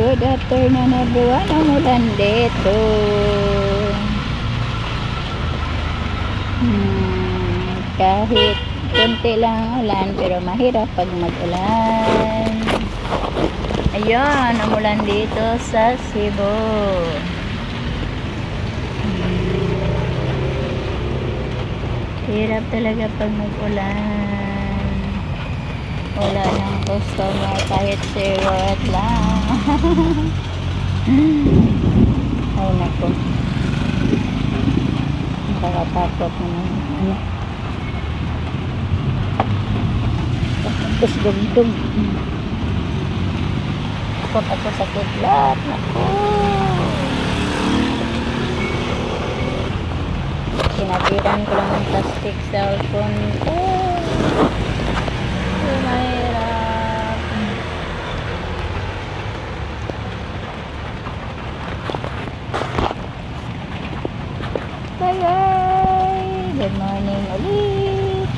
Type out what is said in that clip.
Good afternoon everyone. Umulan dito. Kahit konti lang ang ulan pero mahirap pag mag-ulan. Ayun, umulan dito sa Cebu. Hirap talaga pag mag-ulan. Wala ng customer kahit zero at lang. Ay nako, nakakatakot naman. Tapos dugdug. Takot ako sa kidlat. Nako, sinatiran ko lang ng plastic cellphone ko. Mahirap. Bye-bye. Good morning ulit.